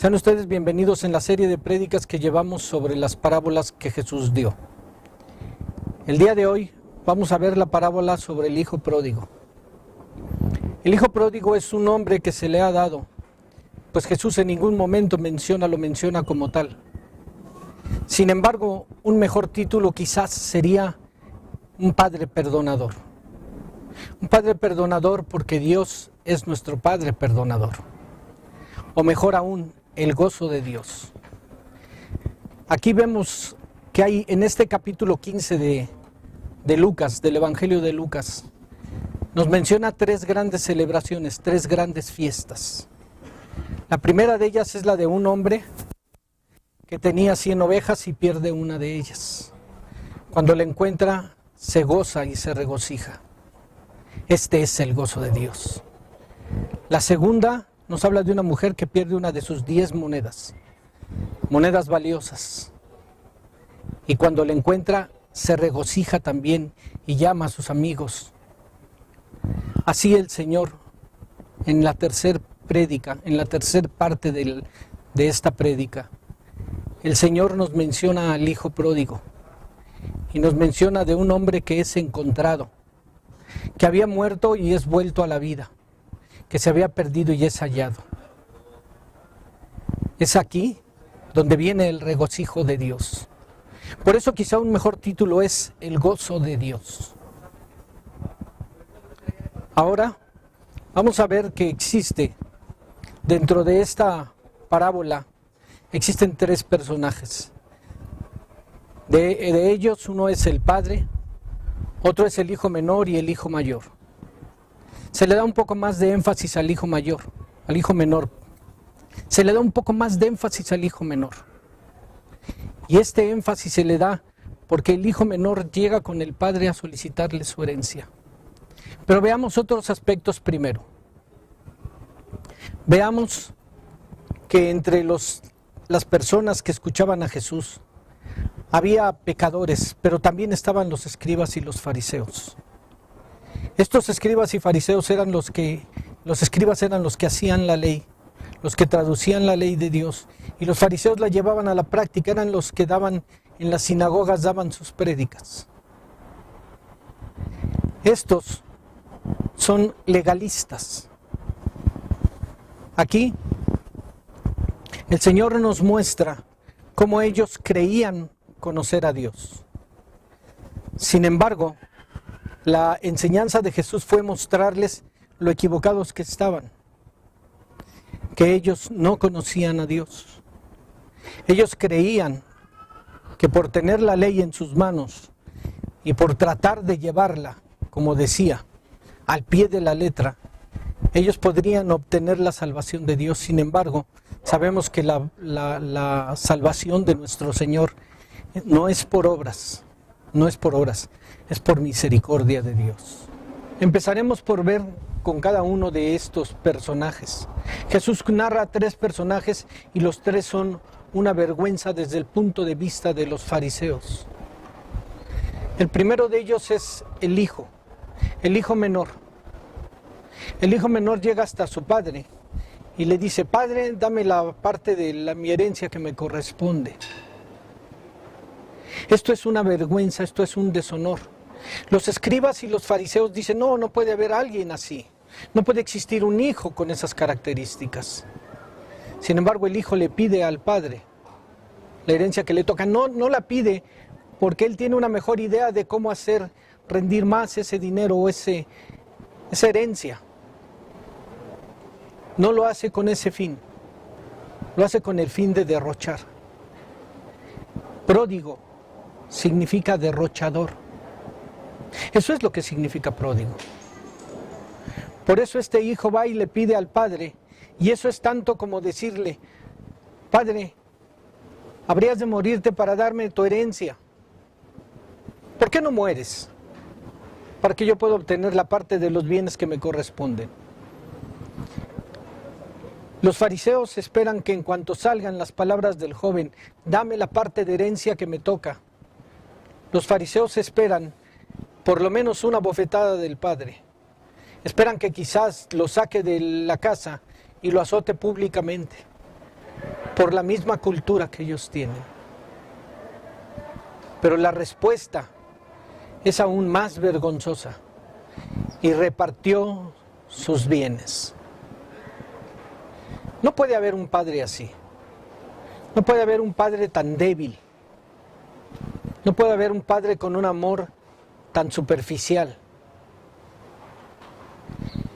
Sean ustedes bienvenidos en la serie de prédicas que llevamos sobre las parábolas que Jesús dio. El día de hoy vamos a ver la parábola sobre el hijo pródigo. El hijo pródigo es un nombre que se le ha dado, pues Jesús en ningún momento lo menciona como tal. Sin embargo, un mejor título quizás sería un Padre perdonador. Un Padre perdonador porque Dios es nuestro Padre perdonador. O mejor aún, el gozo de Dios. Aquí vemos que hay en este capítulo 15 de Lucas, del Evangelio de Lucas, nos menciona tres grandes celebraciones, tres grandes fiestas. La primera de ellas es la de un hombre que tenía 100 ovejas y pierde una de ellas. Cuando la encuentra, se goza y se regocija. Este es el gozo de Dios. La segunda nos habla de una mujer que pierde una de sus 10 monedas valiosas. Y cuando la encuentra, se regocija también y llama a sus amigos. Así el Señor, en la tercera prédica, en la tercera parte de esta prédica, el Señor nos menciona al hijo pródigo y nos menciona de un hombre que es encontrado, que había muerto y es vuelto a la vida, que se había perdido y es hallado. Es aquí donde viene el regocijo de Dios. Por eso quizá un mejor título es el gozo de Dios. Ahora vamos a ver que existe, dentro de esta parábola, existen tres personajes. De ellos uno es el padre, otro es el hijo menor y el hijo mayor. Se le da un poco más de énfasis al hijo mayor, al hijo menor. Se le da un poco más de énfasis al hijo menor. Y este énfasis se le da porque el hijo menor llega con el padre a solicitarle su herencia. Pero veamos otros aspectos primero. Veamos que entre las personas que escuchaban a Jesús había pecadores, pero también estaban los escribas y los fariseos. Estos escribas y fariseos los escribas eran los que hacían la ley, los que traducían la ley de Dios, y los fariseos la llevaban a la práctica, eran los que daban en las sinagogas, daban sus prédicas. Estos son legalistas. Aquí el Señor nos muestra cómo ellos creían conocer a Dios. Sin embargo, la enseñanza de Jesús fue mostrarles lo equivocados que estaban, que ellos no conocían a Dios. Ellos creían que por tener la ley en sus manos y por tratar de llevarla, como decía, al pie de la letra, ellos podrían obtener la salvación de Dios. Sin embargo, sabemos que la salvación de nuestro Señor no es por obras, es por misericordia de Dios. Empezaremos por ver con cada uno de estos personajes. Jesús narra tres personajes y los tres son una vergüenza desde el punto de vista de los fariseos. El primero de ellos es el hijo menor. El hijo menor llega hasta su padre y le dice: Padre, dame la parte de mi herencia que me corresponde. Esto es una vergüenza, esto es un deshonor. Los escribas y los fariseos dicen: no puede haber alguien así. No puede existir un hijo con esas características. Sin embargo, el hijo le pide al padre la herencia que le toca. No la pide porque él tiene una mejor idea de cómo hacer rendir más ese dinero o esa herencia. No lo hace con ese fin. Lo hace con el fin de derrochar. Pródigo significa derrochador. Eso es lo que significa pródigo. Por eso este hijo va y le pide al padre, y eso es tanto como decirle: Padre, habrías de morirte para darme tu herencia. ¿Por qué no mueres? Para que yo pueda obtener la parte de los bienes que me corresponden. Los fariseos esperan que en cuanto salgan las palabras del joven: dame la parte de herencia que me toca, los fariseos esperan por lo menos una bofetada del padre. Esperan que quizás lo saque de la casa y lo azote públicamente. por la misma cultura que ellos tienen. Pero la respuesta es aún más vergonzosa. Y repartió sus bienes. No puede haber un padre así. No puede haber un padre tan débil. No puede haber un padre con un amor tan superficial.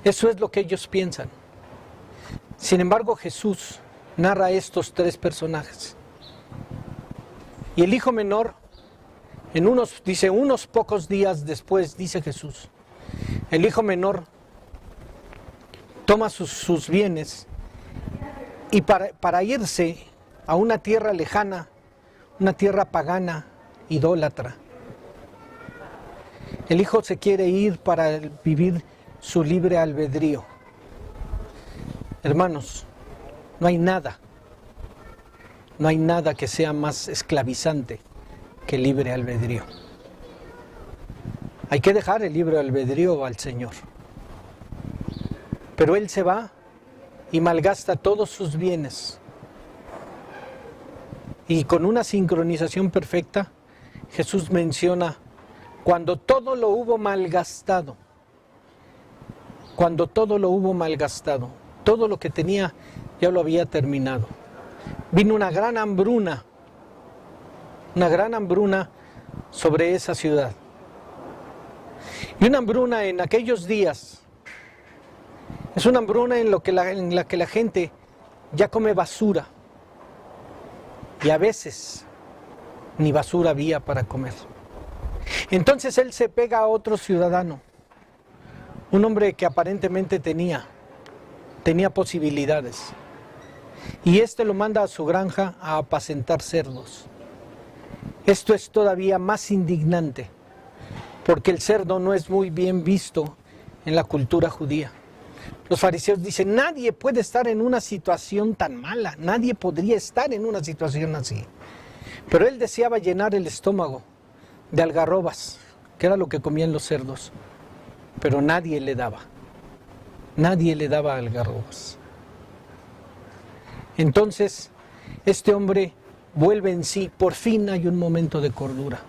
Eso es lo que ellos piensan. Sin embargo, Jesús narra estos tres personajes. Y el hijo menor, unos pocos días después, dice Jesús, el hijo menor toma sus bienes y para irse a una tierra lejana, una tierra pagana, idólatra. El hijo se quiere ir para vivir su libre albedrío. Hermanos, no hay nada que sea más esclavizante que el libre albedrío. Hay que dejar el libre albedrío al Señor. Pero Él se va y malgasta todos sus bienes. Y con una sincronización perfecta, Jesús menciona cuando todo lo hubo malgastado. Cuando todo lo hubo malgastado. Todo lo que tenía ya lo había terminado. Vino una gran hambruna sobre esa ciudad. Y una hambruna en aquellos días es una hambruna en la que la gente ya come basura. Y a veces ni basura había para comer. Entonces él se pega a otro ciudadano, un hombre que aparentemente tenía posibilidades. Y este lo manda a su granja a apacentar cerdos. Esto es todavía más indignante, porque el cerdo no es muy bien visto en la cultura judía. Los fariseos dicen, nadie puede estar en una situación tan mala, nadie podría estar en una situación así. Pero él deseaba llenar el estómago de algarrobas, que era lo que comían los cerdos, pero nadie le daba algarrobas. Entonces, este hombre vuelve en sí, por fin hay un momento de cordura.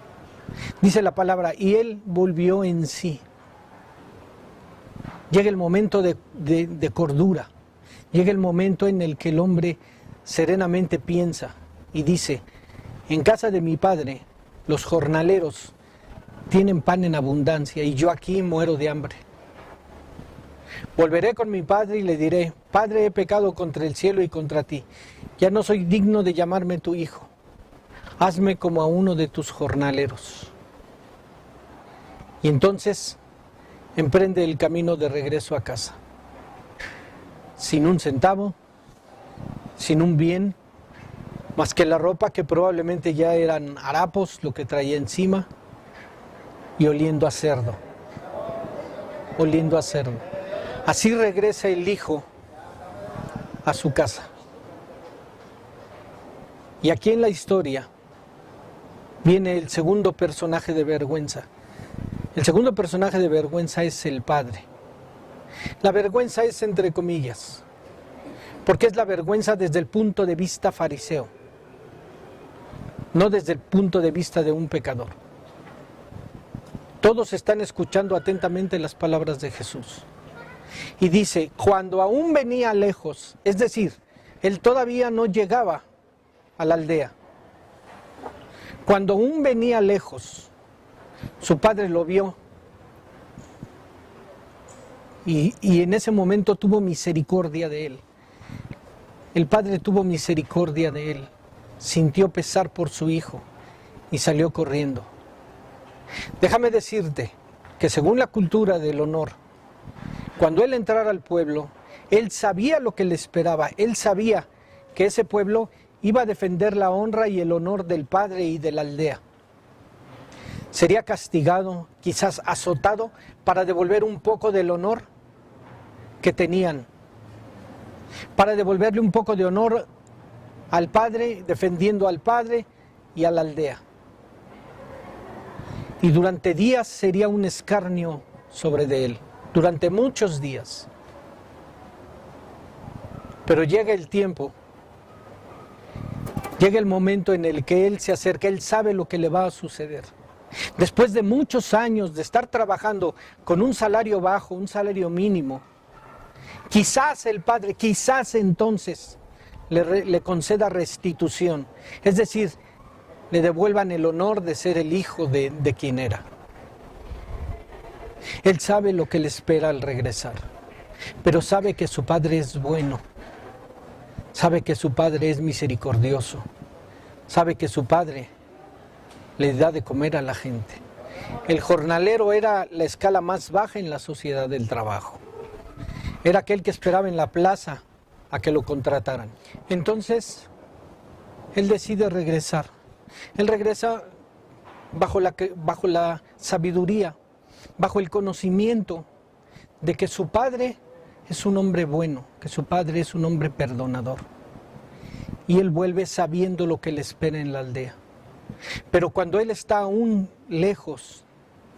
Dice la palabra, y él volvió en sí. Llega el momento de cordura, llega el momento en el que el hombre serenamente piensa y dice, en casa de mi padre los jornaleros tienen pan en abundancia y yo aquí muero de hambre. Volveré con mi padre y le diré, Padre, he pecado contra el cielo y contra ti, ya no soy digno de llamarme tu hijo, hazme como a uno de tus jornaleros. Y entonces emprende el camino de regreso a casa, sin un centavo, sin un bien, más que la ropa que probablemente ya eran harapos, lo que traía encima, y oliendo a cerdo. Así regresa el hijo a su casa. Y aquí en la historia viene el segundo personaje de vergüenza. El segundo personaje de vergüenza es el padre. La vergüenza es entre comillas, porque es la vergüenza desde el punto de vista fariseo, no desde el punto de vista de un pecador. Todos están escuchando atentamente las palabras de Jesús. Y dice, cuando aún venía lejos, es decir, él todavía no llegaba a la aldea. Cuando aún venía lejos, su padre lo vio y en ese momento tuvo misericordia de él. El padre tuvo misericordia de él, sintió pesar por su hijo y salió corriendo. Déjame decirte que según la cultura del honor, cuando él entrara al pueblo, él sabía lo que le esperaba, él sabía que ese pueblo iba a defender la honra y el honor del padre y de la aldea. Sería castigado, quizás azotado, para devolver un poco del honor que tenían, para devolverle un poco de honor al padre, defendiendo al padre y a la aldea. Y durante días sería un escarnio sobre de él, durante muchos días. Pero llega el tiempo Llega el momento en el que él se acerca, él sabe lo que le va a suceder. Después de muchos años de estar trabajando con un salario bajo, un salario mínimo, quizás el padre, quizás entonces le conceda restitución, es decir, le devuelvan el honor de ser el hijo de quien era. Él sabe lo que le espera al regresar, pero sabe que su padre es bueno, sabe que su padre es misericordioso, sabe que su padre le da de comer a la gente. El jornalero era la escala más baja en la sociedad del trabajo. Era aquel que esperaba en la plaza a que lo contrataran. Entonces, él decide regresar. Él regresa bajo la sabiduría, bajo el conocimiento de que su padre es un hombre bueno, que su padre es un hombre perdonador. Y él vuelve sabiendo lo que le espera en la aldea. Pero cuando él está aún lejos,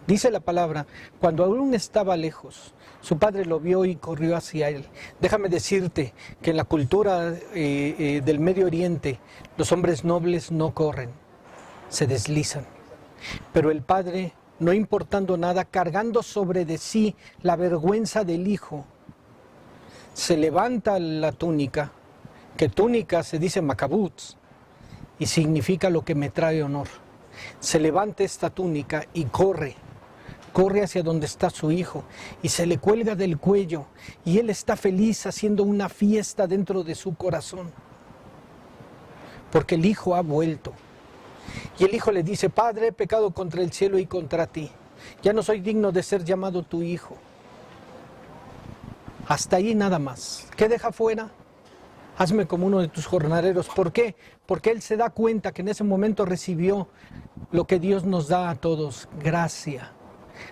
dice la palabra, cuando aún estaba lejos, su padre lo vio y corrió hacia él. Déjame decirte que en la cultura del Medio Oriente, los hombres nobles no corren, se deslizan. Pero el padre, no importando nada, cargando sobre de sí la vergüenza del hijo, se levanta la túnica, que túnica se dice macabutz, y significa lo que me trae honor. Se levanta esta túnica y corre hacia donde está su hijo y se le cuelga del cuello y él está feliz haciendo una fiesta dentro de su corazón porque el hijo ha vuelto. Y el hijo le dice: Padre, he pecado contra el cielo y contra ti, ya no soy digno de ser llamado tu hijo. Hasta ahí nada más. ¿Qué deja fuera? Hazme como uno de tus jornaleros. ¿Por qué? Porque él se da cuenta que en ese momento recibió lo que Dios nos da a todos: gracia.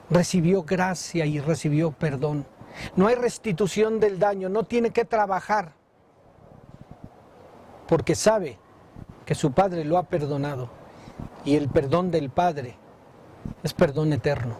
Recibió gracia y recibió perdón. No hay restitución del daño, no tiene que trabajar, porque sabe que su padre lo ha perdonado y el perdón del padre es perdón eterno.